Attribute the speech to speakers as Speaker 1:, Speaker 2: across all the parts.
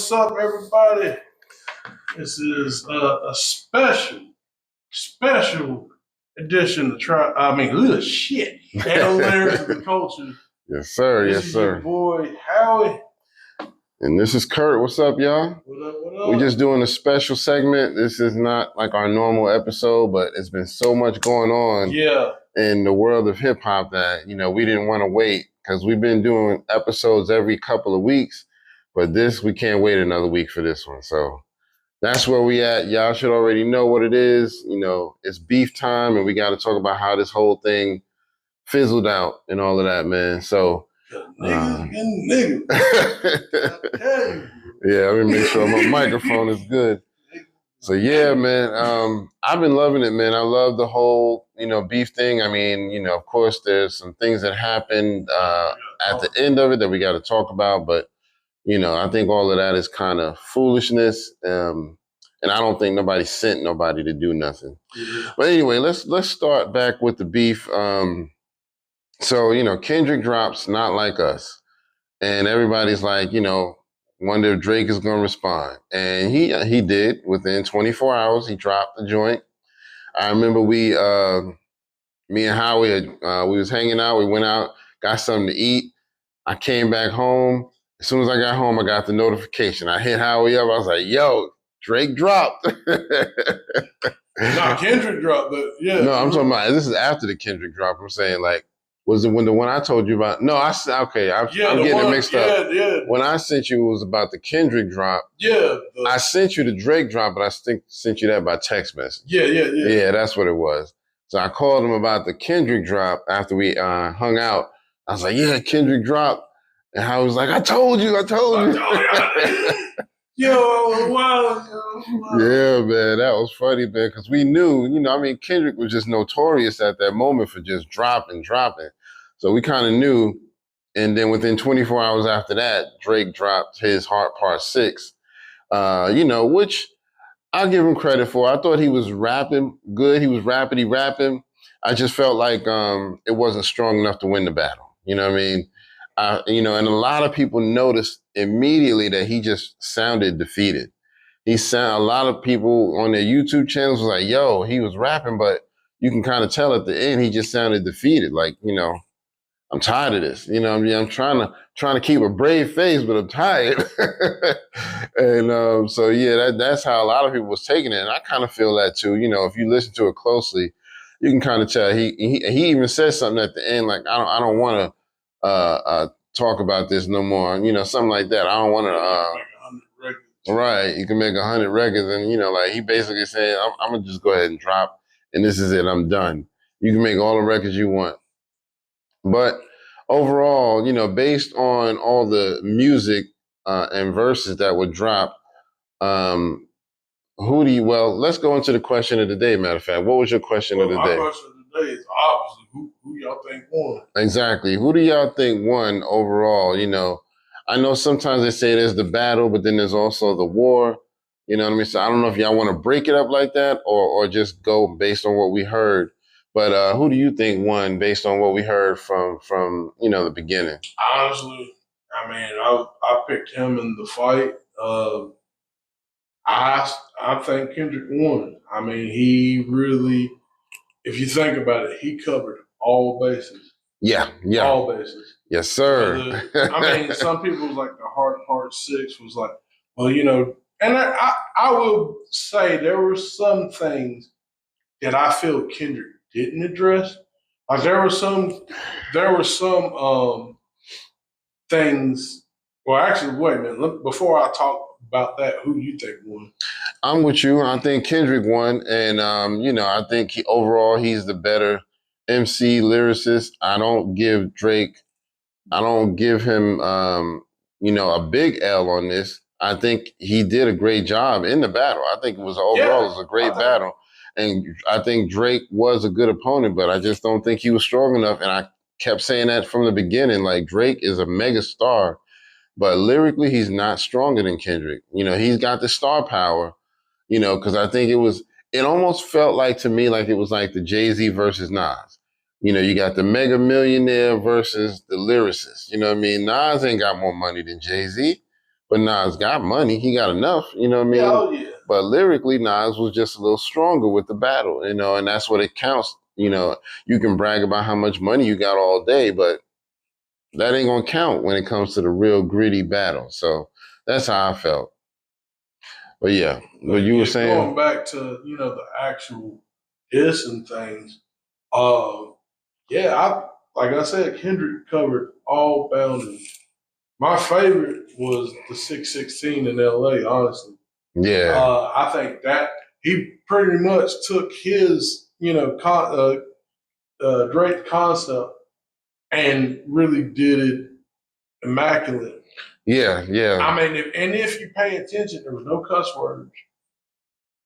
Speaker 1: what's up, everybody? This is a special edition to try. Shit. Handle layers of the culture.
Speaker 2: Yes, sir.
Speaker 1: This
Speaker 2: Yes,
Speaker 1: is
Speaker 2: sir.
Speaker 1: your boy Howie.
Speaker 2: And this is Kurt. What's up, y'all?
Speaker 1: What up? What up?
Speaker 2: We're just doing a special segment. This is not like our normal episode, but it's been so much going on in the world of hip hop that, we didn't want to wait because we've been doing episodes every couple of weeks. But we can't wait another week for this one. So that's where we at. Y'all should already know what it is. It's beef time, and we got to talk about how this whole thing fizzled out and all of that, man. So
Speaker 1: niggas.
Speaker 2: Yeah, let me make sure my microphone is good. So yeah, man, I've been loving it, man. I love the whole, beef thing. I mean, of course, there's some things that happened at the end of it that we got to talk about, but I think all of that is kind of foolishness, and I don't think nobody sent nobody to do nothing.
Speaker 1: Yeah.
Speaker 2: But anyway, let's start back with the beef. So Kendrick drops "Not Like Us," and everybody's like, wonder if Drake is going to respond, and he did. Within 24 hours, he dropped the joint. I remember me and Howie, we was hanging out. We went out, got something to eat. I came back home. As soon as I got home, I got the notification. I hit Howie up. I was like, yo, Drake dropped.
Speaker 1: Nah, Kendrick dropped, but yeah.
Speaker 2: No, I'm talking about, this is after the Kendrick drop. I'm saying, like, was it when the one I told you about? No, I'm getting it mixed up.
Speaker 1: Yeah.
Speaker 2: When I sent you, it was about the Kendrick drop.
Speaker 1: Yeah.
Speaker 2: I sent you the Drake drop, but I sent you that by text message.
Speaker 1: Yeah.
Speaker 2: Yeah, that's what it was. So I called him about the Kendrick drop after we hung out. I was like, yeah, Kendrick dropped. And I was like, I told you.
Speaker 1: Yo, wow.
Speaker 2: Yeah, man, that was funny, man, because we knew, Kendrick was just notorious at that moment for just dropping. So we kind of knew. And then within 24 hours after that, Drake dropped his Heart Part 6, which I'll give him credit for. I thought he was rapping good. He was rapping. I just felt like it wasn't strong enough to win the battle. You know what I mean? And a lot of people noticed immediately that he just sounded defeated. A lot of people on their YouTube channels was like, yo, he was rapping, but you can kind of tell at the end he just sounded defeated. Like, I'm tired of this. I'm trying to keep a brave face, but I'm tired. And so yeah, that's how a lot of people was taking it. And I kind of feel that too. If you listen to it closely, you can kind of tell he even said something at the end, like, I don't want to talk about this no more, something like that. I don't want to. Right, you can make 100 records, and like he basically saying, I'm gonna just go ahead and drop, and this is it. I'm done. You can make all the records you want, but overall, based on all the music and verses that would drop, let's go into the question of the day. Matter of fact, what was your question of the day?
Speaker 1: My question of the day is obviously who y'all think won?
Speaker 2: Exactly. Who do y'all think won overall? I know sometimes they say there's the battle, but then there's also the war. You know what I mean? So I don't know if y'all want to break it up like that or just go based on what we heard. But who do you think won based on what we heard from the beginning?
Speaker 1: Honestly, I picked him in the fight. I think Kendrick won. He really, if you think about it, he covered all bases.
Speaker 2: Yeah.
Speaker 1: All bases.
Speaker 2: Yes, sir.
Speaker 1: Some people was like the Heart Part 6 was like, well, and I will say there were some things that I feel Kendrick didn't address. Like there were some things. Well, actually, wait a minute. Before I talk about that, who do you think won?
Speaker 2: I'm with you. I think Kendrick won, and I think overall he's the better MC lyricist. I don't give him a big L on this. I think he did a great job in the battle. I think it was a great battle. And I think Drake was a good opponent, but I just don't think he was strong enough. And I kept saying that from the beginning, like Drake is a mega star, but lyrically he's not stronger than Kendrick. He's got the star power, because I think it almost felt like to me like it was like the Jay-Z versus Nas. You got the mega millionaire versus the lyricist. You know what I mean? Nas ain't got more money than Jay-Z, But Nas got money. He got enough, you know what I mean?
Speaker 1: Yeah, oh yeah.
Speaker 2: But lyrically, Nas was just a little stronger with the battle, you know, and that's what it counts. You know, you can brag about how much money you got all day, but that ain't gonna count when it comes to the real gritty battle. So that's how I felt. But yeah, what you were saying.
Speaker 1: Going back to the actual diss and things. Yeah, like I said, Kendrick covered all boundaries. My favorite was the 616 in LA, honestly.
Speaker 2: Yeah.
Speaker 1: I think that he pretty much took his, Drake concept and really did it immaculate.
Speaker 2: Yeah, yeah.
Speaker 1: I mean, if you pay attention, there was no cuss words.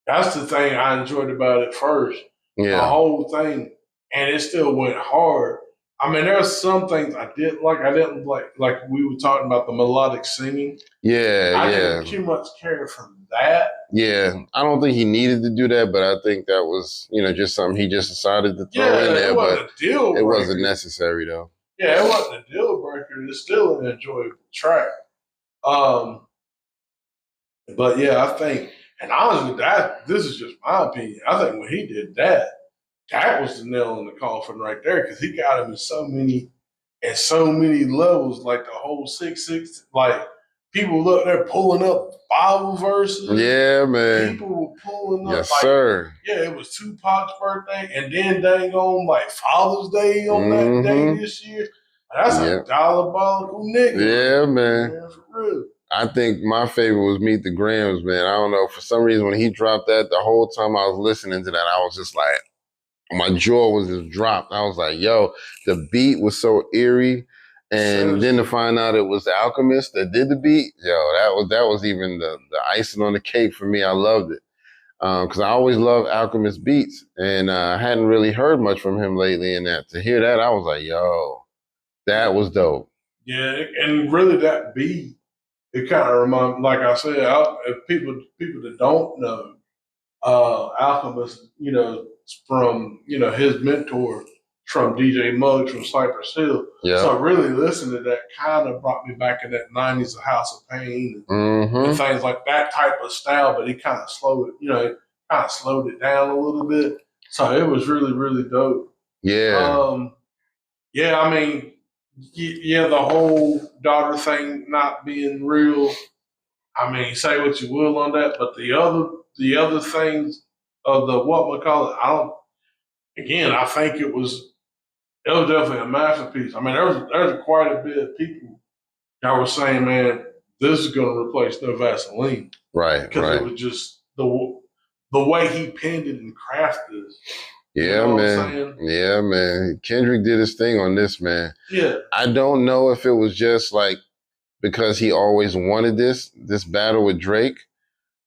Speaker 1: That's the thing I enjoyed about it first. The
Speaker 2: Yeah.
Speaker 1: whole thing, and it still went hard. I mean, there's some things I didn't like. I didn't like we were talking about the melodic singing. I didn't too much care for that.
Speaker 2: Yeah, I don't think he needed to do that, but I think that was, just something he just decided to throw in there.
Speaker 1: It wasn't
Speaker 2: But
Speaker 1: a deal breaker.
Speaker 2: It wasn't necessary though.
Speaker 1: Yeah, it wasn't a deal breaker. It's still an enjoyable track. But yeah, I think, and honestly, this is just my opinion. I think when he did that, that was the nail in the coffin right there because he got him in so many levels, like the whole 6-6. Like people look, they're pulling up Bible verses.
Speaker 2: Yeah, man.
Speaker 1: People were pulling up.
Speaker 2: Yes, sir.
Speaker 1: Yeah, it was Tupac's birthday, and then dang on like Father's Day on that day this year. That's a diabolical nigga.
Speaker 2: Yeah, man.
Speaker 1: For real.
Speaker 2: I think my favorite was Meet the Grams, man. I don't know. For some reason, when he dropped that, the whole time I was listening to that, I was just like, my jaw was just dropped. I was like, yo, the beat was so eerie. And then to find out it was the Alchemist that did the beat, yo, that was even the icing on the cake for me. I loved it. Because I always loved Alchemist beats. And I hadn't really heard much from him lately. And to hear that, I was like, yo, that was dope.
Speaker 1: Yeah, and really that beat, it kind of reminds, like I said, people that don't know, Alchemist, from his mentor from DJ Muggs from Cypress Hill.
Speaker 2: Yeah.
Speaker 1: So really listening to that kind of brought me back in that 90s of House of Pain and things like that type of style, but he kind of slowed it down a little bit. So it was really, really dope.
Speaker 2: Yeah.
Speaker 1: Yeah, I mean, the whole daughter thing not being real. I mean, say what you will on that, but the other things of the I think it was definitely a masterpiece. I mean, there's quite a bit of people that were saying, man, this is going to replace No Vaseline.
Speaker 2: Right,
Speaker 1: because it was just the way he penned it and crafted it.
Speaker 2: Yeah, man. Yeah, man. Kendrick did his thing on this, man.
Speaker 1: Yeah.
Speaker 2: I don't know if it was just like because he always wanted this battle with Drake.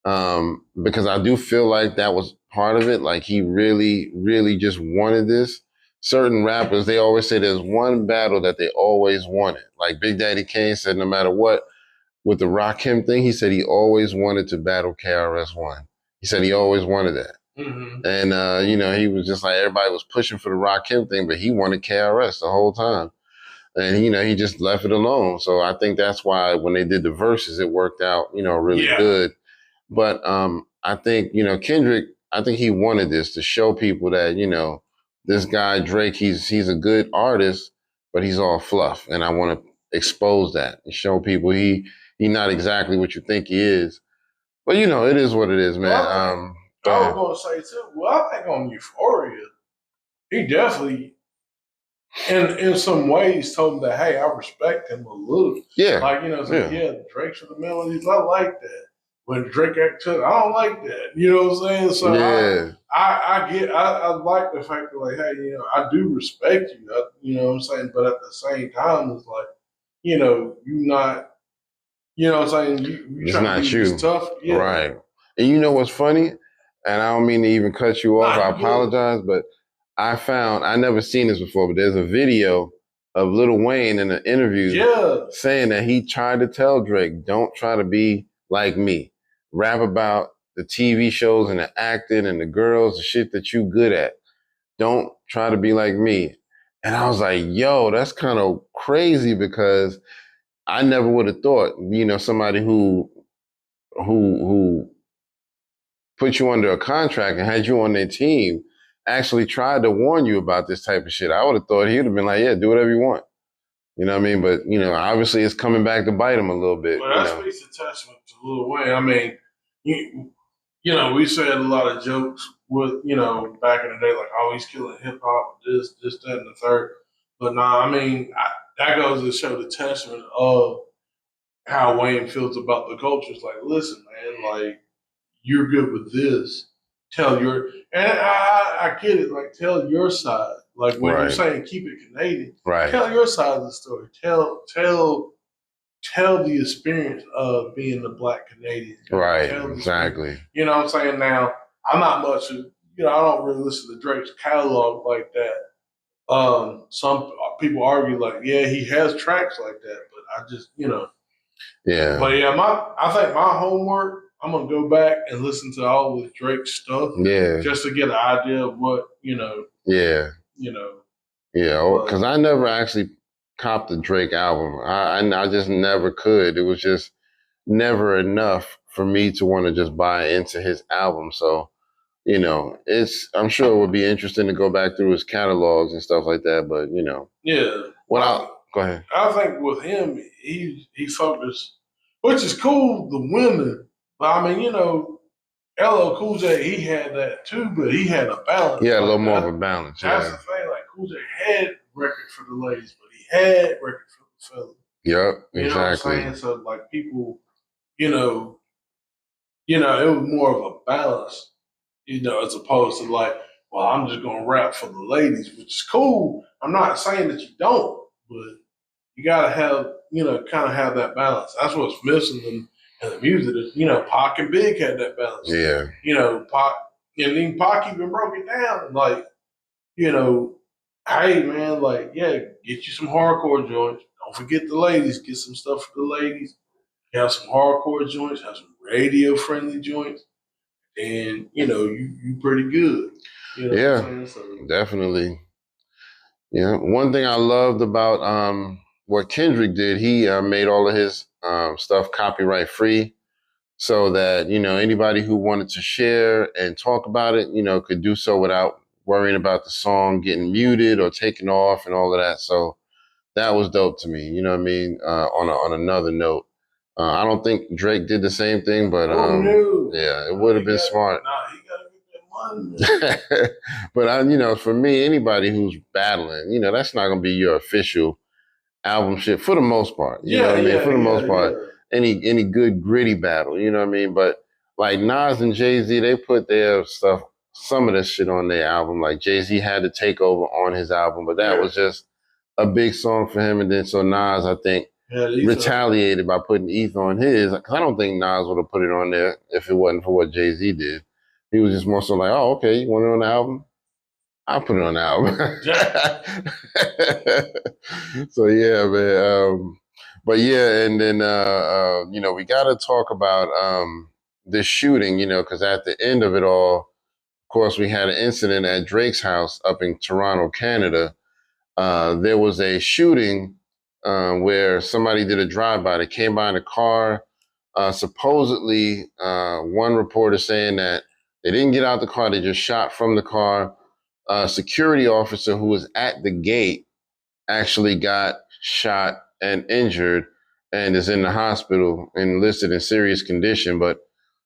Speaker 2: Because I do feel like that was part of it. Like he really, really just wanted this. Certain rappers, they always say there's one battle that they always wanted. Like Big Daddy Kane said, no matter what, with the Rakim thing, he said he always wanted to battle KRS-One. He said he always wanted that.
Speaker 1: Mm-hmm.
Speaker 2: And, he was just like, everybody was pushing for the Rakim thing, but he wanted KRS the whole time. And, he just left it alone. So I think that's why when they did the verses, it worked out, really good. But I think, Kendrick, I think he wanted this to show people that, this guy, Drake, he's a good artist, but he's all fluff. And I want to expose that and show people he's not exactly what you think he is. But, it is what it is, man.
Speaker 1: I was going to say, too, I think on Euphoria, he definitely, in some ways, told him that, hey, I respect him a little.
Speaker 2: Yeah.
Speaker 1: Like, Drake's for the melodies, I like that. When Drake actually, I don't like that. You know what I'm saying? So I like the fact that, like, hey, I do respect you. You know what I'm saying? But at the same time, it's like, you're not, you know what I'm saying?
Speaker 2: It's not you.
Speaker 1: Tough. Yeah.
Speaker 2: Right. And you know what's funny? And I don't mean to even cut you off. I apologize, but I never seen this before, but there's a video of Lil Wayne in an interview saying that he tried to tell Drake, don't try to be like me. Rap about the TV shows and the acting and the girls, the shit that you good at. Don't try to be like me. And I was like, yo, that's kind of crazy because I never would have thought, somebody who put you under a contract and had you on their team actually tried to warn you about this type of shit. I would have thought he would have been like, yeah, do whatever you want. You know what I mean? But, obviously it's coming back to bite him a little bit.
Speaker 1: Well, that speaks a testament to Lil Wayne. I mean, we said a lot of jokes with, back in the day, like, oh, he's killing hip hop, this, that, and the third. But nah, I mean, that goes to show the testament of how Wayne feels about the culture. It's like, listen, man, like, you're good with this. And I get it, like, tell your side. Like, when you're saying keep it Canadian, tell your side of the story. Tell the experience of being a Black Canadian.
Speaker 2: Right, exactly.
Speaker 1: You know what I'm saying? Now, I'm not much of, I don't really listen to Drake's catalog like that. Some people argue like, yeah, he has tracks like that, but I just,
Speaker 2: Yeah.
Speaker 1: But yeah, I think my homework, I'm gonna go back and listen to all of Drake stuff.
Speaker 2: Yeah.
Speaker 1: Just to get an idea of what,
Speaker 2: Yeah. Yeah, because I never actually copped the Drake album. I just never could. It was just never enough for me to want to just buy into his album. So, I'm sure it would be interesting to go back through his catalogs and stuff like that. But
Speaker 1: yeah.
Speaker 2: Go ahead.
Speaker 1: I think with him, he focused, which is cool, the women. But I mean, LL Cool J, he had that too, but he had a balance.
Speaker 2: Yeah, a little more of a balance.
Speaker 1: That's the thing. Like Cool J had records for the ladies, but he had records for the fellas.
Speaker 2: Yep, exactly.
Speaker 1: You know what I'm saying? So like people, it was more of a balance, as opposed to like, well, I'm just gonna rap for the ladies, which is cool. I'm not saying that you don't, but you gotta have, kind of have that balance. That's what's missing in the music. Pac and Big had that balance.
Speaker 2: Yeah.
Speaker 1: Pac, and then Pac even broke it down. Like, hey man, like, yeah, get you some hardcore joints. Don't forget the ladies. Get some stuff for the ladies. Have some hardcore joints. Have some radio friendly joints. And you pretty good.
Speaker 2: Yeah, definitely. Yeah, one thing I loved about what Kendrick did, he made all of his stuff copyright free, so that anybody who wanted to share and talk about it, could do so without worrying about the song getting muted or taken off and all of that. So that was dope to me. You know what I mean? On another note. I don't think Drake did the same thing, but yeah, it would have been smart.
Speaker 1: Nah, he gotta get that money.
Speaker 2: But for me, anybody who's battling, that's not gonna be your official album shit for the most part. You know what I mean? For the most part, any good gritty battle, you know what I mean? But like Nas and Jay-Z, they put their stuff, some of this shit on their album. Like Jay-Z had to take over on his album, but that was just a big song for him. And then so Nas, I think, retaliated by putting ETH on his, because I don't think Nas would have put it on there if it wasn't for what Jay-Z did. He was just more so like, oh, okay, you want it on the album? I'll put it on the album. So yeah, man. But yeah, and then we got to talk about this shooting, because at the end of it all, of course, we had an incident at Drake's house up in Toronto, Canada. There was a shooting where somebody did a drive-by. They came by in a car. Supposedly, one reporter saying that they didn't get out the car, they just shot from the car. A security officer who was at the gate actually got shot and injured and is in the hospital and listed in serious condition, but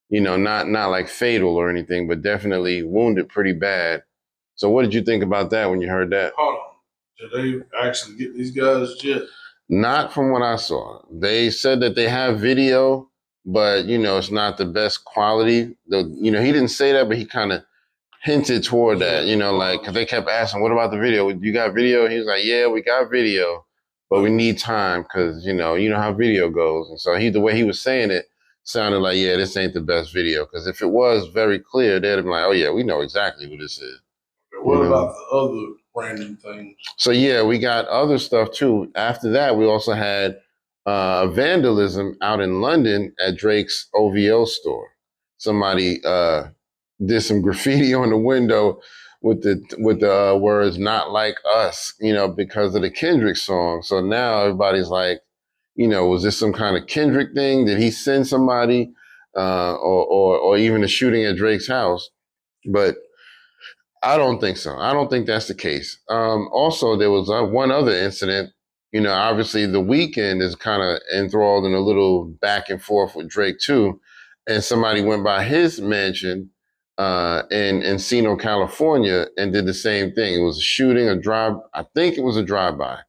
Speaker 2: not like fatal or anything, but definitely wounded pretty bad. So what did you think about that when you heard that?
Speaker 1: Hold on. Did they actually get these guys yet?
Speaker 2: Not from what I saw. They said that they have video, but it's not the best quality. He didn't say that, but he kind of hinted toward that, like, because they kept asking, what about the video? You got video? He was like, yeah, we got video, but we need time because, you know how video goes. And so the way he was saying it sounded like, yeah, this ain't the best video. Because if it was very clear, they'd have been like, oh, yeah, we know exactly who this is.
Speaker 1: What about the other random things?
Speaker 2: So, yeah, we got other stuff, too. After that, we also had vandalism out in London at Drake's OVO store. Somebody did some graffiti on the window with the words "not like us," because of the Kendrick song. So now everybody's like, Was this some kind of Kendrick thing? Did he send somebody, or even a shooting at Drake's house? But I don't think so. I don't think that's the case. Also, there was one other incident. Obviously, The Weeknd is kind of enthralled in a little back and forth with Drake too, and somebody went by his mansion in Encino, California, and did the same thing. It was a shooting, I think it was a drive-by,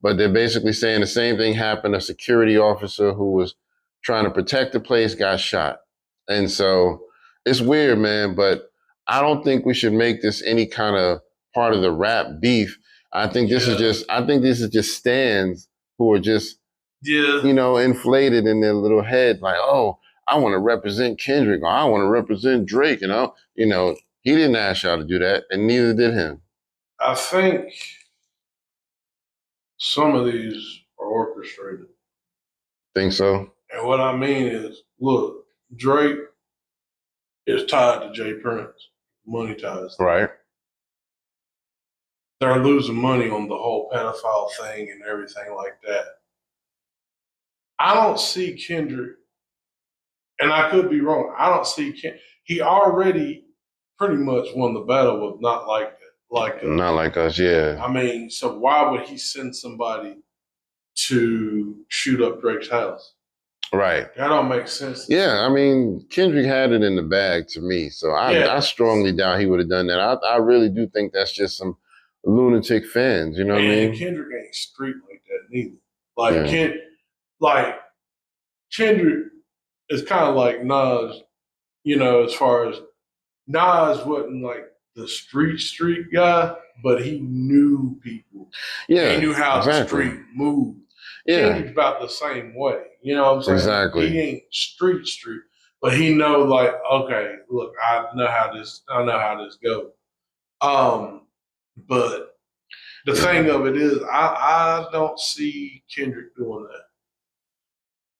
Speaker 2: but they're basically saying the same thing happened. A security officer who was trying to protect the place got shot, and so it's weird, man. But I don't think we should make this any kind of part of the rap beef. I think this is just stands who are just inflated in their little head, like, oh, I want to represent Kendrick, or I want to represent Drake, he didn't ask y'all to do that, and neither did him.
Speaker 1: I think some of these are orchestrated.
Speaker 2: Think so?
Speaker 1: And what I mean is, look, Drake is tied to Jay Prince. Money ties.
Speaker 2: Right.
Speaker 1: They're losing money on the whole pedophile thing and everything like that. I don't see Kendrick, and I could be wrong, I don't see he already pretty much won the battle with Not Like That.
Speaker 2: Not Like Us, yeah.
Speaker 1: I mean, so why would he send somebody to shoot up Drake's house?
Speaker 2: Right.
Speaker 1: That don't make sense.
Speaker 2: Yeah, I mean, Kendrick had it in the bag to me, so I strongly doubt he would have done that. I really do think that's just some lunatic fans, you know what I mean?
Speaker 1: Kendrick ain't street like that neither. Kendrick is kind of like Nas, as far as Nas wasn't like the street guy, but he knew people.
Speaker 2: Yeah,
Speaker 1: he knew how the street moved.
Speaker 2: Yeah,
Speaker 1: Kendrick's about the same way. You know what I'm saying?
Speaker 2: Exactly.
Speaker 1: He ain't street, but he know like, okay, look, I know how this goes. But the thing of it is, I don't see Kendrick doing that.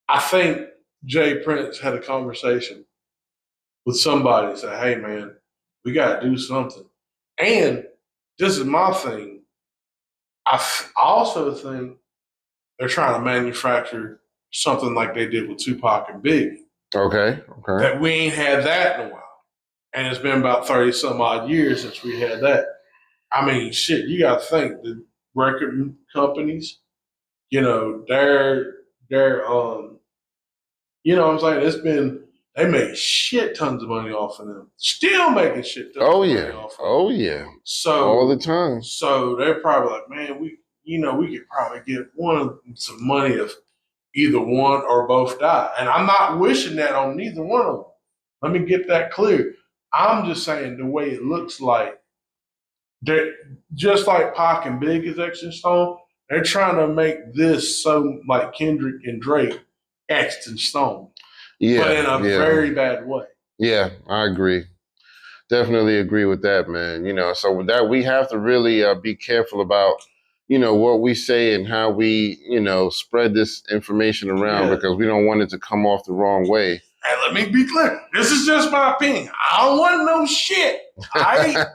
Speaker 1: I think Jay Prince had a conversation with somebody and said, hey, man, we got to do something. And this is my thing. I also think they're trying to manufacture something like they did with Tupac and Biggie.
Speaker 2: Okay.
Speaker 1: That we ain't had that in a while. And it's been about 30 some odd years since we had that. I mean, shit, you got to think the record companies, they're what I'm saying? They made shit tons of money off of them. Still making shit tons of money off of them.
Speaker 2: Oh, yeah.
Speaker 1: So,
Speaker 2: all the time.
Speaker 1: So they're probably like, man, we could probably get some money if either one or both die. And I'm not wishing that on neither one of them. Let me get that clear. I'm just saying the way it looks like, just like Pac and Big is X and Stone, they're trying to make this so like Kendrick and Drake X and Stone.
Speaker 2: Yeah,
Speaker 1: but in a very bad way.
Speaker 2: Yeah, I agree. Definitely agree with that, man. So with that, we have to really be careful about, what we say and how we, spread this information around because we don't want it to come off the wrong way.
Speaker 1: And let me be clear. This is just my opinion. I don't want no shit. I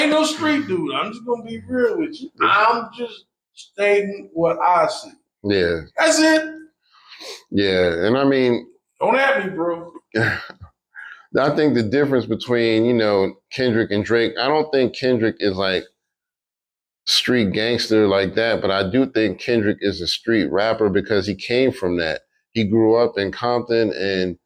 Speaker 1: ain't no street dude. I'm just going to be real with you. I'm just stating what I see.
Speaker 2: Yeah.
Speaker 1: That's it.
Speaker 2: Yeah. And I mean,
Speaker 1: don't at me, bro.
Speaker 2: I think the difference between, Kendrick and Drake, I don't think Kendrick is like street gangster like that, but I do think Kendrick is a street rapper because he came from that. He grew up in Compton and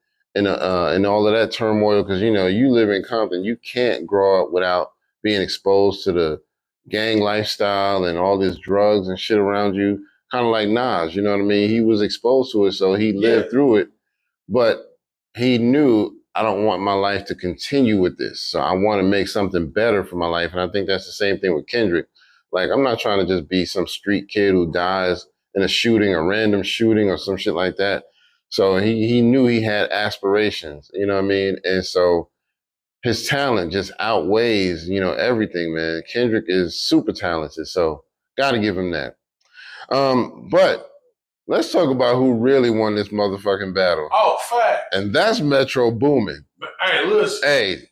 Speaker 2: all of that turmoil because, you live in Compton. You can't grow up without being exposed to the gang lifestyle and all this drugs and shit around you. Kind of like Nas, you know what I mean? He was exposed to it, so he lived through it. But he knew, I don't want my life to continue with this. So I want to make something better for my life. And I think that's the same thing with Kendrick. Like, I'm not trying to just be some street kid who dies in a random shooting or some shit like that. So he knew he had aspirations, you know what I mean? And so his talent just outweighs, everything, man. Kendrick is super talented, so got to give him that. But let's talk about who really won this motherfucking battle.
Speaker 1: Oh, fact.
Speaker 2: And that's Metro Boomin.
Speaker 1: Hey, listen.
Speaker 2: Hey.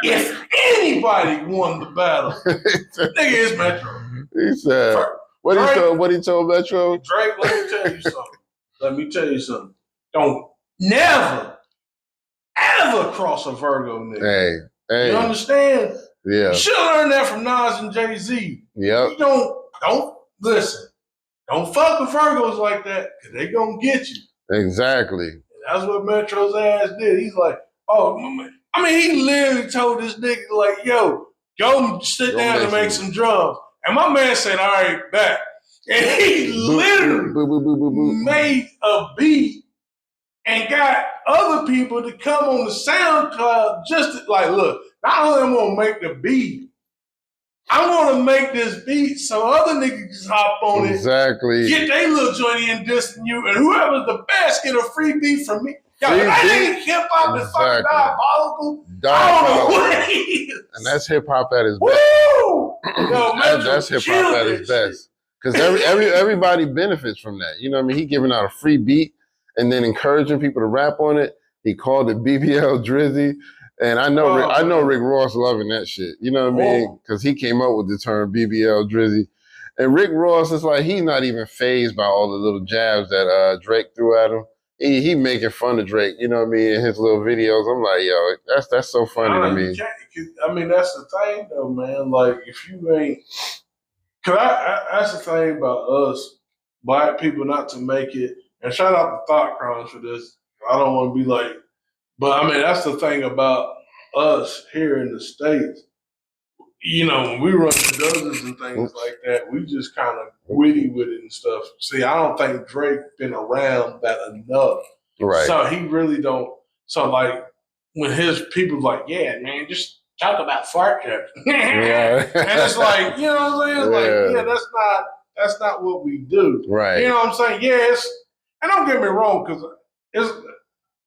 Speaker 1: If anybody won the battle, nigga, it's Metro.
Speaker 2: He said, What he told Metro?
Speaker 1: Drake, let me tell you something. Don't never, ever cross a Virgo nigga.
Speaker 2: Hey.
Speaker 1: You understand?
Speaker 2: Yeah.
Speaker 1: You should learn that from Nas and Jay-Z.
Speaker 2: Yep.
Speaker 1: You don't listen. Don't fuck with Virgos like that, because they gonna get you.
Speaker 2: Exactly.
Speaker 1: And that's what Metro's ass did. He's like, oh, I mean, he literally told this nigga, like, yo, go sit down and make some drums. And my man said, all right, back. And he literally made a beat and got other people to come on the SoundCloud just to, like, look, not only am I gonna make the beat, I want to make this beat so other niggas can hop on
Speaker 2: it,
Speaker 1: get their little joint in dissing you, and whoever's the best get a free beat from me. Yo, that ain't hip hop is fucking diabolical. I don't know what it is.
Speaker 2: And that's hip hop at its best.
Speaker 1: Woo! Yo,
Speaker 2: that's hip hop at its best. Because everybody benefits from that. You know what I mean? He giving out a free beat and then encouraging people to rap on it. He called it BBL Drizzy. And I know Rick Ross loving that shit. You know what I mean? Because he came up with the term BBL Drizzy. And Rick Ross is like, he's not even fazed by all the little jabs that Drake threw at him. He making fun of Drake, you know what I mean, in his little videos. I'm like, yo, that's so funny to me.
Speaker 1: I mean, that's the thing though, man. Like, if you ain't, cause that's the thing about us, black people, not to make it. And shout out to Thought Crimes for this. I don't want to be like, but I mean, that's the thing about us here in the States. You know, when we run dozens and things like that, we just kind of witty with it and stuff. See, I don't think Drake been around that enough.
Speaker 2: Right.
Speaker 1: So he really don't. So like when his people like, yeah, man, just talk about fart jokes.
Speaker 2: Yeah.
Speaker 1: And it's like, you know what I'm saying? Like, yeah, that's not what we do.
Speaker 2: Right.
Speaker 1: You know what I'm saying? Yes. And don't get me wrong, because it's,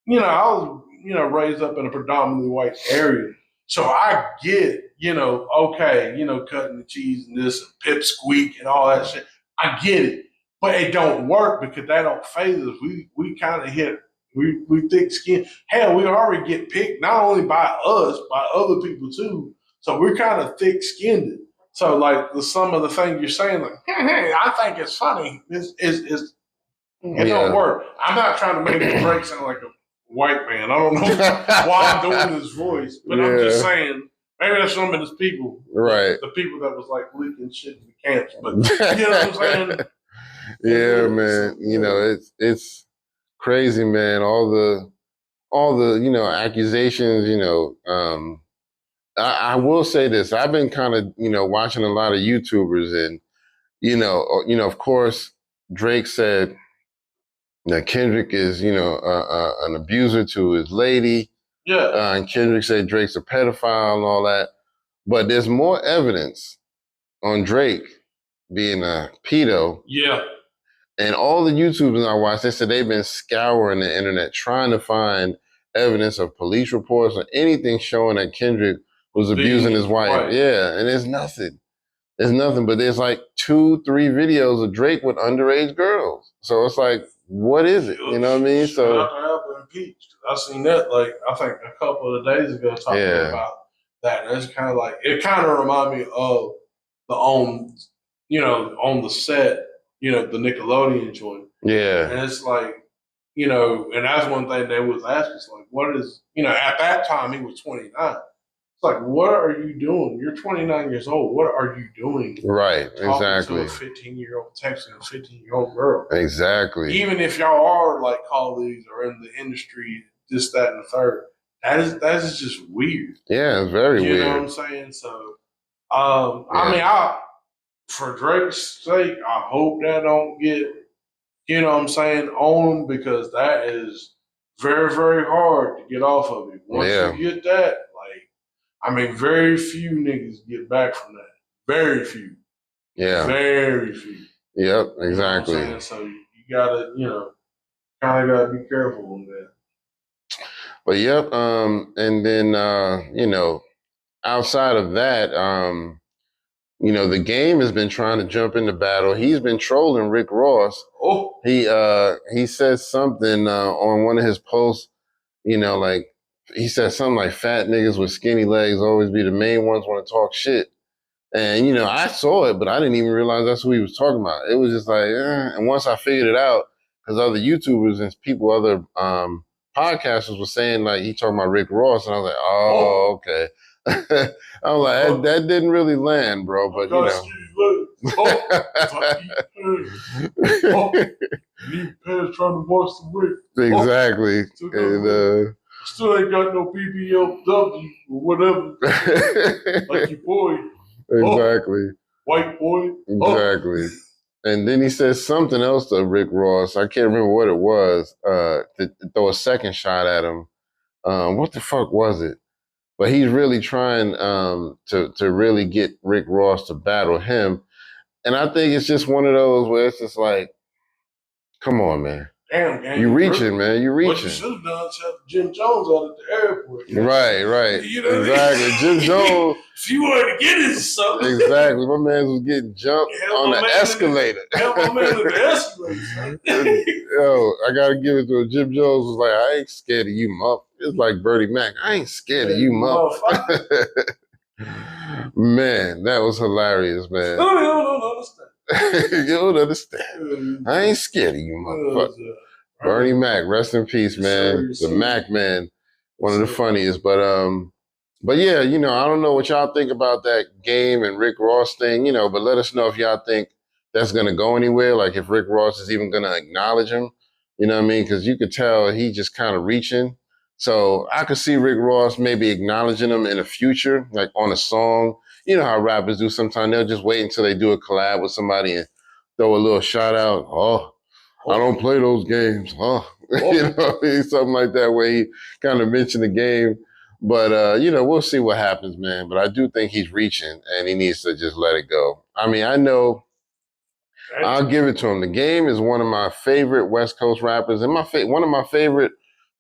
Speaker 1: you know, I was, you know, raised up in a predominantly white area. So I get, you know, okay, you know, cutting the cheese and this and pipsqueak and all that shit. I get it. But it don't work because that don't phase us. We kind of hit, we thick skin. Hell, we already get picked not only by us, by other people too. So we're kind of thick skinned. So like some of the things you're saying, like, hey, I think it's funny. It don't work. I'm not trying to make Drake sound like a white man. I don't know why I'm doing his voice, but I'm just saying maybe that's some of his people,
Speaker 2: right?
Speaker 1: The people that was like leaking shit in the camps, but you know what I'm saying?
Speaker 2: Yeah, man. You know, it's crazy, man. All the you know accusations. You know, I will say this. I've been kind of you know watching a lot of YouTubers, and you know, of course, Drake said that Kendrick is, you know, an abuser to his lady.
Speaker 1: Yeah.
Speaker 2: And Kendrick said Drake's a pedophile and all that. But there's more evidence on Drake being a pedo.
Speaker 1: Yeah.
Speaker 2: And all the YouTubers I watched, they said they've been scouring the internet trying to find evidence of police reports or anything showing that Kendrick was abusing his wife. Right. Yeah, and there's nothing. There's nothing, but there's like 2-3 videos of Drake with underage girls. So it's like, what is it? You know what I mean? So
Speaker 1: impeached. I seen that like I think a couple of days ago talking about that. And it's kind of like it kind of reminded me of the you know, on the set, you know, the Nickelodeon joint.
Speaker 2: Yeah.
Speaker 1: And it's like, you know, and that's one thing they was asking. It's like, what is, you know, at that time he was 29. It's like, what are you doing? You're 29 years old. What are you doing?
Speaker 2: Right, exactly.
Speaker 1: To a 15-year-old, texting a 15-year-old girl.
Speaker 2: Exactly.
Speaker 1: Even if y'all are like colleagues or in the industry, this, that, and the third, that is just weird.
Speaker 2: Yeah, it's very weird.
Speaker 1: You know what I'm saying? So, I mean, for Drake's sake, I hope that don't get, you know what I'm saying, on because that is very, very hard to get off of you. Once you get that, like, I mean, very few niggas get back from that. Very few.
Speaker 2: Yeah.
Speaker 1: Very few.
Speaker 2: Yep, exactly.
Speaker 1: You know what I'm saying? So you gotta, you know, kind of gotta be careful on that.
Speaker 2: But yep, and then you know, outside of that, you know, the game has been trying to jump in the battle. He's been trolling Rick Ross.
Speaker 1: Oh.
Speaker 2: He said something on one of his posts, you know, like he said something like fat niggas with skinny legs always be the main ones want to talk shit. And I saw it, but I didn't even realize that's what he was talking about. It was just like, and once I figured it out, because other YouTubers and people, other podcasters were saying like he talking about Rick Ross, and I was like, oh, okay. I was like, that didn't really land, bro. But
Speaker 1: Need pants trying to wash the wig.
Speaker 2: Exactly. And,
Speaker 1: still ain't got no BBLW or whatever. Like your boy.
Speaker 2: Exactly.
Speaker 1: White boy.
Speaker 2: Exactly. And then he says something else to Rick Ross. I can't remember what it was. To throw a second shot at him. What the fuck was it? But he's really trying to really get Rick Ross to battle him. And I think it's just one of those where it's just like, come on, man.
Speaker 1: Damn, gang.
Speaker 2: You reaching, man. You reaching.
Speaker 1: What you should have done is have Jim Jones out at the airport.
Speaker 2: Right.
Speaker 1: You know
Speaker 2: exactly. Jim Jones.
Speaker 1: She wanted to get his something.
Speaker 2: Exactly. My man was getting jumped on the escalator.
Speaker 1: Help my man with the escalator.
Speaker 2: Yo, I gotta give it to him. Jim Jones was like, I ain't scared of you, muff. It's like Bertie Mac. I ain't scared of you, muff. Man, that was hilarious, man.
Speaker 1: No, you don't understand.
Speaker 2: You don't understand. I ain't scared of you, motherfucker. Bernie Mac, rest in peace, man. The Mac man, one of the funniest. But yeah, I don't know what y'all think about that game and Rick Ross thing, but let us know if y'all think that's gonna go anywhere. Like if Rick Ross is even gonna acknowledge him, you know what I mean? Because you could tell he just kind of reaching. So I could see Rick Ross maybe acknowledging him in the future, like on a song. You know how rappers do sometimes. They'll just wait until they do a collab with somebody and throw a little shout out. Oh, I don't play those games. Oh, something like that where he kind of mentioned the game. But, we'll see what happens, man. But I do think he's reaching and he needs to just let it go. I mean, I know I'll give it to him. The Game is one of my favorite West Coast rappers and one of my favorite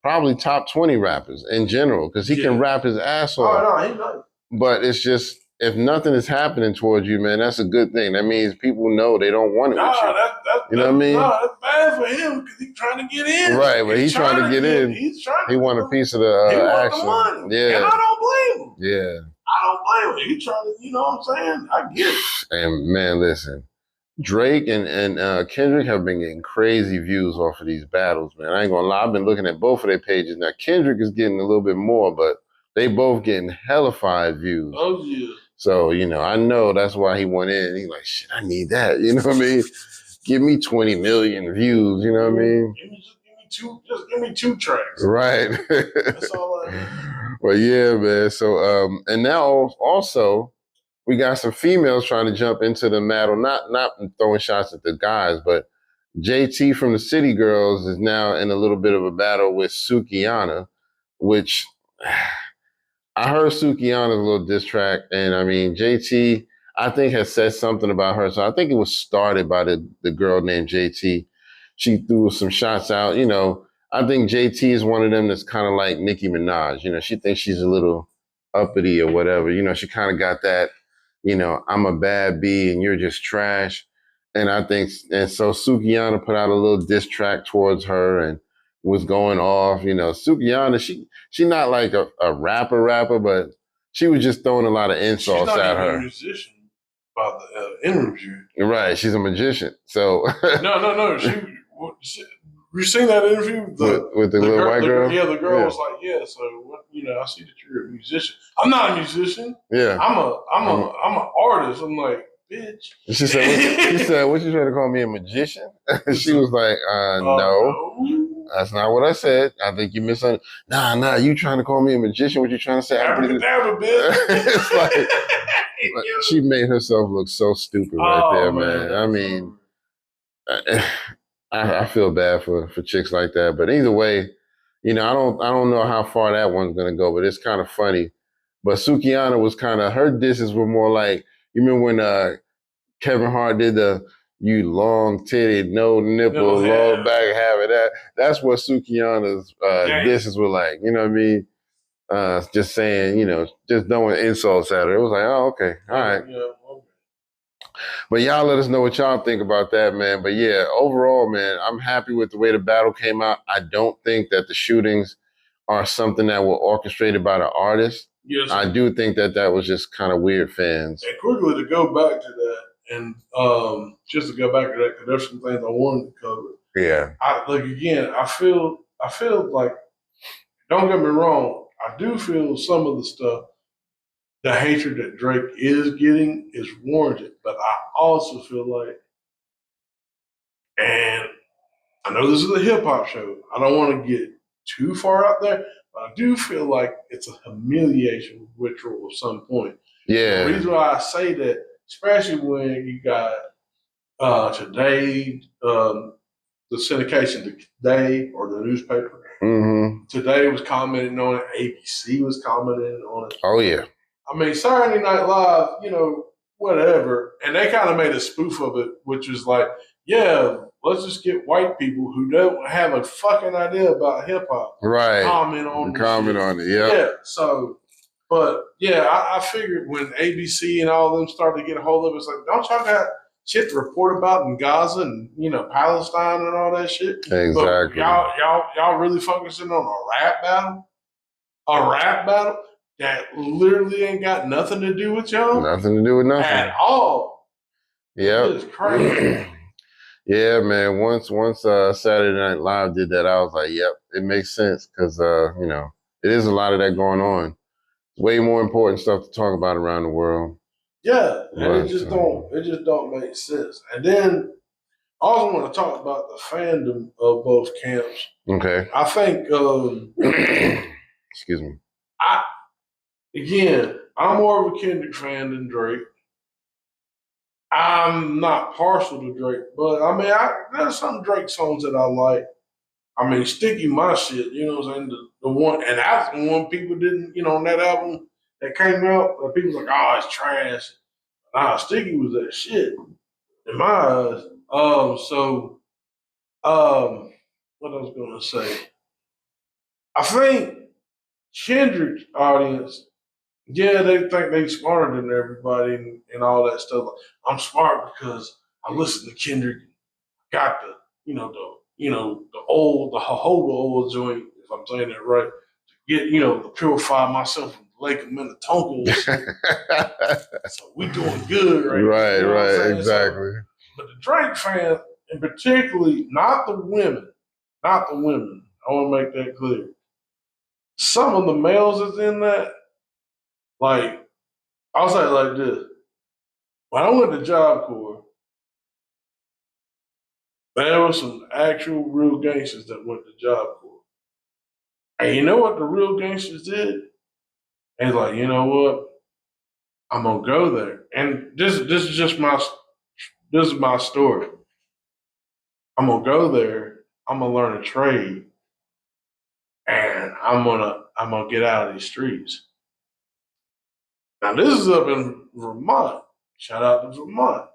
Speaker 2: probably top 20 rappers in general because he can rap his ass off.
Speaker 1: Oh, no, he knows.
Speaker 2: But it's just, if nothing is happening towards you, man, that's a good thing. That means people know they don't want it with you. You know what I mean?
Speaker 1: No, that's bad for him because he's trying to get in.
Speaker 2: Right, but he's trying to get in. He want a piece of the action.
Speaker 1: The money.
Speaker 2: Yeah.
Speaker 1: And I don't blame him.
Speaker 2: Yeah.
Speaker 1: I don't blame him. He's trying to, you know what I'm saying? I get it.
Speaker 2: And man, listen, Drake and Kendrick have been getting crazy views off of these battles, man. I ain't gonna lie. I've been looking at both of their pages. Now, Kendrick is getting a little bit more, but they both getting hellified views.
Speaker 1: Oh, yeah.
Speaker 2: So, I know that's why he went in. He's like, shit, I need that. You know what I mean? Give me 20 million views. You know what I mean?
Speaker 1: Give me two tracks.
Speaker 2: Right.
Speaker 1: That's all I need.
Speaker 2: Well, yeah, man. So, and now also we got some females trying to jump into the battle, not throwing shots at the guys, but JT from the City Girls is now in a little bit of a battle with Sukihana, which I heard Sukihana's little diss track, and I mean, JT, I think, has said something about her. So I think it was started by the girl named JT. She threw some shots out. I think JT is one of them that's kind of like Nicki Minaj. She thinks she's a little uppity or whatever. She kind of got that, I'm a bad bee and you're just trash. And I think, and so Sukihana put out a little diss track towards her and was going off. Sukihana, she not like a rapper, but she was just throwing a lot of insults at her.
Speaker 1: She's not even a musician by the interview.
Speaker 2: Right, she's a magician. So
Speaker 1: no. You seen that interview
Speaker 2: with the little white girl?
Speaker 1: Yeah, the girl was like, "Yeah, so what? I see that you're a musician. I'm not a musician.
Speaker 2: Yeah,
Speaker 1: I'm an artist. I'm like, bitch."
Speaker 2: She said, "What you trying to call me, a magician?" She was like, "No. That's not what I said. I think you misunderstood. Nah, you trying to call me a magician? What you trying to say?"
Speaker 1: Abracadabra, bitch.
Speaker 2: It's like, she made herself look so stupid right there, man. I mean, I feel bad for chicks like that. But either way, I don't know how far that one's gonna go, but it's kind of funny. But Sukihana was her disses were more like, you remember when Kevin Hart did the "you long titted, no nipple, long back, having that." That's what Sukihana's disses were like. You know what I mean? Just saying, just throwing insults at her. It was like, oh, okay, all right.
Speaker 1: Yeah, okay.
Speaker 2: But y'all let us know what y'all think about that, man. But yeah, overall, man, I'm happy with the way the battle came out. I don't think that the shootings are something that were orchestrated by the artist.
Speaker 1: Yes.
Speaker 2: I do think that was just kind of weird fans.
Speaker 1: And quickly to go back to that, and just to go back to that, because there's some things I wanted to cover.
Speaker 2: Yeah.
Speaker 1: I feel like, don't get me wrong, I do feel some of the stuff, the hatred that Drake is getting is warranted, but I also feel like, and I know this is a hip hop show, I don't want to get too far out there, but I do feel like it's a humiliation ritual at some point.
Speaker 2: Yeah.
Speaker 1: The reason why I say that, especially when you got today, the syndication today or the newspaper.
Speaker 2: Mm-hmm.
Speaker 1: Today was commenting on it. ABC was commenting on it.
Speaker 2: Oh yeah.
Speaker 1: I mean, Saturday Night Live, whatever, and they kind of made a spoof of it, which was like, yeah, let's just get white people who don't have a fucking idea about hip hop,
Speaker 2: right?
Speaker 1: Comment on
Speaker 2: it. Yeah.
Speaker 1: Yeah. So, but yeah, I figured when ABC and all of them started to get a hold of it, it's like, don't y'all got shit to report about in Gaza and Palestine and all that shit?
Speaker 2: Exactly.
Speaker 1: But y'all really focusing on a rap battle? A rap battle that literally ain't got nothing to do with y'all?
Speaker 2: Nothing to do with nothing.
Speaker 1: At all.
Speaker 2: Yeah.
Speaker 1: It's crazy.
Speaker 2: Yeah, man. Once Saturday Night Live did that, I was like, yep, it makes sense because it is a lot of that going on. Way more important stuff to talk about around the world.
Speaker 1: Yeah, and it just don't make sense. And then I also want to talk about the fandom of both camps.
Speaker 2: Okay.
Speaker 1: I think
Speaker 2: excuse me.
Speaker 1: I'm more of a Kendrick fan than Drake. I'm not partial to Drake, but I mean, there's some Drake songs that I like. I mean, Sticky My Shit, you know what I'm saying? The one, and that's the one people didn't, on that album that came out, people was like, oh, it's trash. Nah, Sticky was that shit in my eyes. What I was going to say, I think Kendrick's audience, yeah, they think they smarter than everybody and all that stuff. I'm smart because I listen to Kendrick, got the jojoba oil joint, if I'm saying that right, to get, to purify myself from the Lake of Minnetonka and shit. So we doing good right now.
Speaker 2: Right, exactly.
Speaker 1: So, but the Drake fans, and particularly not the women, I want to make that clear. Some of the males that's in that, like, I'll say it like this. When I went to Job Corps, there were some actual real gangsters that went to Job Corps. And you know what the real gangsters did? It's like, you know what? I'm gonna go there. And this is just my story. I'm gonna go there, I'm gonna learn a trade, and I'm gonna get out of these streets. Now this is up in Vermont. Shout out to Vermont.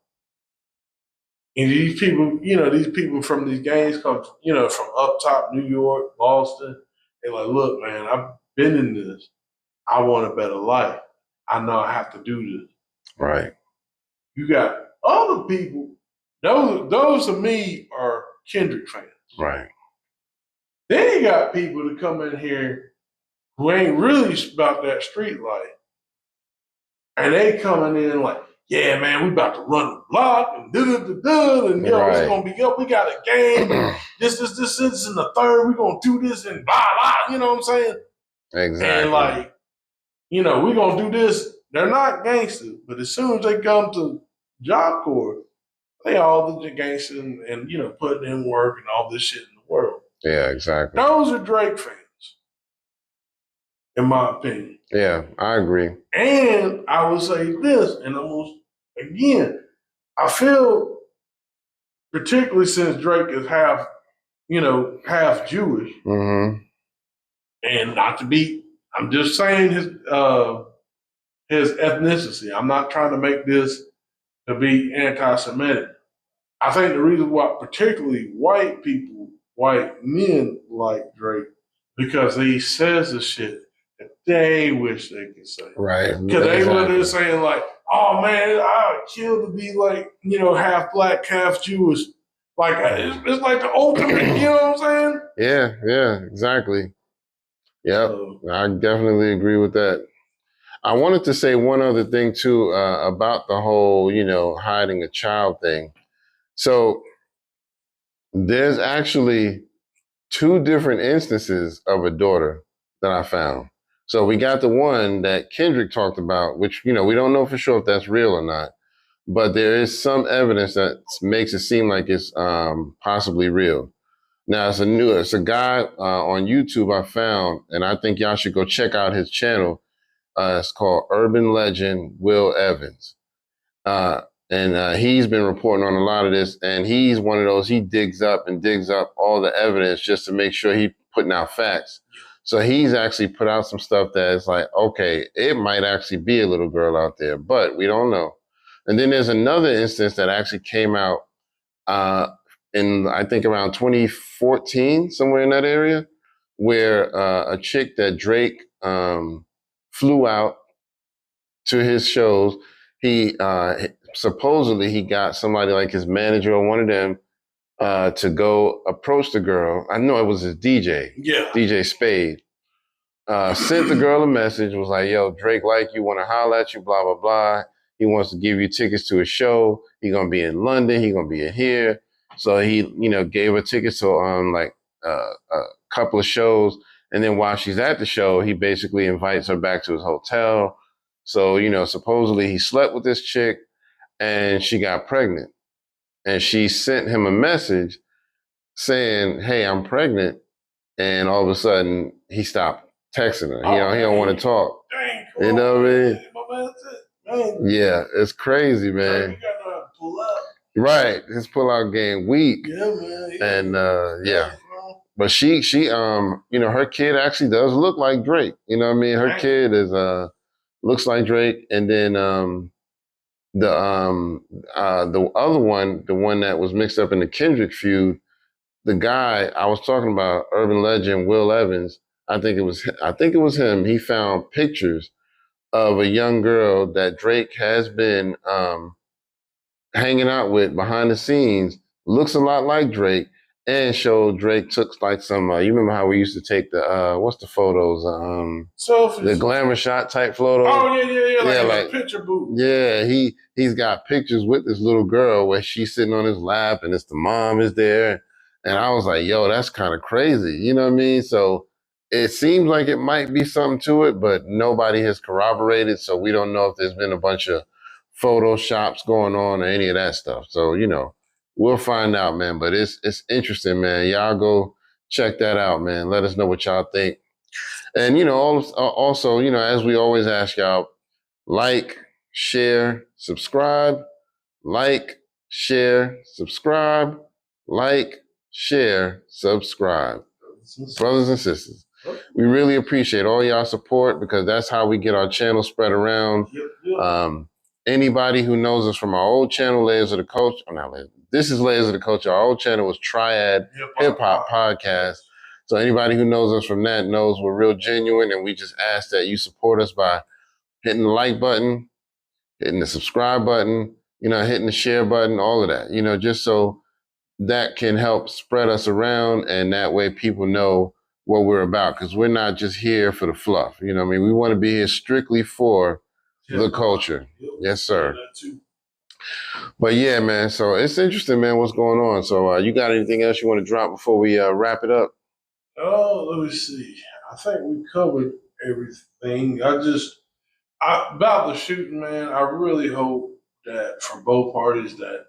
Speaker 1: And these people from these gangs come, from up top, New York, Boston. They're like, look, man, I've been in this. I want a better life. I know I have to do this.
Speaker 2: Right.
Speaker 1: You got other people. Those to me are Kendrick fans.
Speaker 2: Right.
Speaker 1: Then you got people that come in here who ain't really about that street life. And they coming in like, yeah, man, we about to run the block and and it's gonna be up. We got a game. this is in the third. We're gonna do this and blah blah. You know what I'm saying?
Speaker 2: Exactly.
Speaker 1: And like, we're gonna do this. They're not gangsters, but as soon as they come to Job Corps, they all the gangsters and putting in work and all this shit in the world.
Speaker 2: Yeah, exactly.
Speaker 1: Those are Drake fans, in my opinion.
Speaker 2: Yeah, I agree.
Speaker 1: And I will say this, and almost again, I feel particularly since Drake is half Jewish, and not to be, I'm just saying his ethnicity. I'm not trying to make this to be anti-Semitic. I think the reason why, particularly white men like Drake, because he says the shit that they wish they could say.
Speaker 2: Right.
Speaker 1: Because they were there saying like, oh man, I would kill to be like, half black, half Jewish. Like, it's like the ultimate, you know what I'm saying?
Speaker 2: Yeah, exactly. Yep, I definitely agree with that. I wanted to say one other thing too about the whole, hiding a child thing. So there's actually two different instances of a daughter that I found. So we got the one that Kendrick talked about, which, we don't know for sure if that's real or not, but there is some evidence that makes it seem like it's possibly real. Now it's a guy on YouTube I found, and I think y'all should go check out his channel. It's called Urban Legend Will Evans. And he's been reporting on a lot of this, and he's one of those, he digs up all the evidence just to make sure he's putting out facts. So he's actually put out some stuff that is like, okay, it might actually be a little girl out there, but we don't know. And then there's another instance that actually came out in, I think, around 2014, somewhere in that area, where a chick that Drake flew out to his shows, he supposedly he got somebody like his manager or one of them to go approach the girl. I know it was his DJ, DJ Spade. Sent the girl a message, was like, yo, Drake like you, want to holler at you, blah, blah, blah. He wants to give you tickets to a show. He going to be in London. He going to be in here. So he, gave her tickets to a couple of shows. And then while she's at the show, he basically invites her back to his hotel. So, supposedly he slept with this chick and she got pregnant. And she sent him a message saying, hey, I'm pregnant. And all of a sudden he stopped texting her. He don't want to talk.
Speaker 1: Dang,
Speaker 2: you know what I mean?
Speaker 1: Man.
Speaker 2: Yeah, it's crazy, man.
Speaker 1: You gotta pull up.
Speaker 2: Right. His pullout game weak.
Speaker 1: Yeah, man. Yeah.
Speaker 2: And yeah. But she her kid actually does look like Drake. You know what I mean? Her kid is looks like Drake. And then the other one, the one that was mixed up in the Kendrick feud, the guy I was talking about, urban legend Will Evans, I think it was him. He found pictures of a young girl that Drake has been hanging out with behind the scenes, looks a lot like Drake, and showed Drake took like some, you remember how we used to take the, what's the photos?
Speaker 1: Selfies.
Speaker 2: The glamour shot type photos.
Speaker 1: Oh, yeah. Like a picture booth.
Speaker 2: Yeah, he's got pictures with this little girl where she's sitting on his lap and it's the mom is there. And I was like, yo, that's kind of crazy. You know what I mean? So it seems like it might be something to it, but nobody has corroborated. So we don't know if there's been a bunch of photoshops going on or any of that stuff. So, we'll find out, man. But it's interesting, man. Y'all go check that out, man. Let us know what y'all think. And, also, as we always ask y'all, like, share, subscribe, like, share, subscribe, like, share, subscribe. Brothers and sisters, we really appreciate all y'all support because that's how we get our channel spread around. Anybody who knows us from our old channel, Layers of the Culture, this is Layers of the Culture. Our old channel was Triad Hip Hop Podcast. So anybody who knows us from that knows we're real genuine, and we just ask that you support us by hitting the like button, hitting the subscribe button, hitting the share button, all of that, just so that can help spread us around, and that way people know what we're about, because we're not just here for the fluff. We want to be here strictly for the culture. Yes, sir. But yeah, man, so it's interesting, man, what's going on. So you got anything else you want to drop before we wrap it up?
Speaker 1: Oh, let me see. I think we covered everything. About the shooting, man, I really hope that from both parties that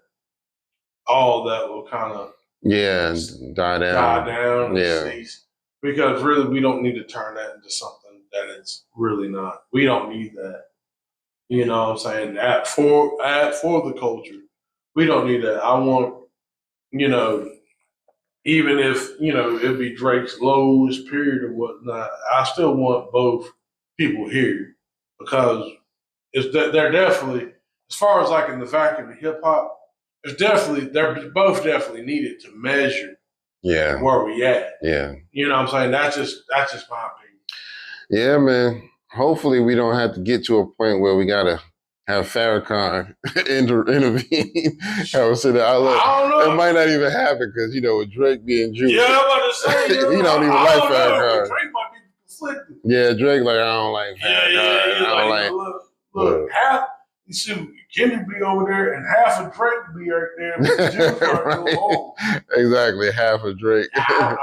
Speaker 1: all that will kind of
Speaker 2: die down.
Speaker 1: And cease. Because really we don't need to turn that into something that it's really not. We don't need that. You know what I'm saying? For the culture. We don't need that. I want, even if, it'd be Drake's lowest period or whatnot, I still want both people here because they're definitely, as far as like in the vacuum of hip hop, they're both definitely needed to measure where we at.
Speaker 2: Yeah.
Speaker 1: You know what I'm saying? That's just my opinion.
Speaker 2: Yeah, man. Hopefully we don't have to get to a point where we gotta have Farrakhan intervene. I don't know. It might not even happen because with Drake being Jewish.
Speaker 1: Yeah, I'm about to say.
Speaker 2: he don't even like Farrakhan.
Speaker 1: Drake might be conflicted.
Speaker 2: Yeah, Drake like, I don't like
Speaker 1: Yeah,
Speaker 2: Farrakhan.
Speaker 1: yeah, yeah.
Speaker 2: I don't
Speaker 1: Like,
Speaker 2: like.
Speaker 1: look, half. You see, Kendrick be over there, and half of Drake be right there. But Jim started
Speaker 2: Right.
Speaker 1: to go, oh,
Speaker 2: Exactly, half of Drake.
Speaker 1: I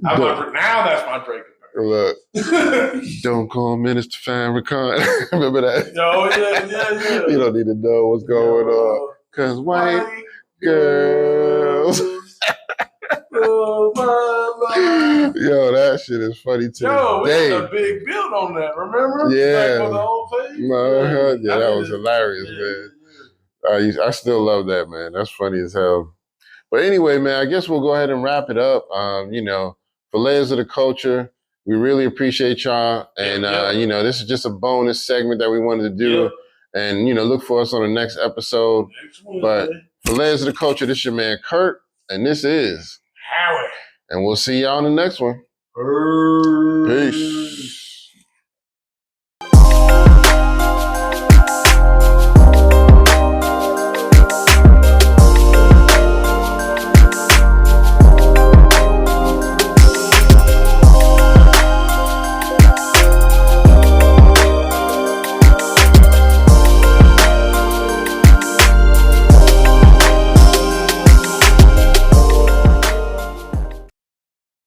Speaker 1: don't know about this. Now that's my Drake
Speaker 2: Look,
Speaker 1: comparison.
Speaker 2: don't call Minister Farrakhan. Remember that?
Speaker 1: No, yeah.
Speaker 2: You don't need to know what's going on. Cause white girls. Yo, that shit is funny too.
Speaker 1: Yo, we had a big build on that, remember?
Speaker 2: Yeah.
Speaker 1: Back on the old page?
Speaker 2: Yeah, that was hilarious, man. I still love that, man. That's funny as hell. But anyway, man, I guess we'll go ahead and wrap it up. For Layers of the Culture, we really appreciate y'all. And, this is just a bonus segment that we wanted to do.
Speaker 1: Yep.
Speaker 2: And, look for us on the next episode. But for Layers of the Culture, this is your man, Kurt. And this is
Speaker 1: Howie.
Speaker 2: And we'll see y'all on the next one. Peace.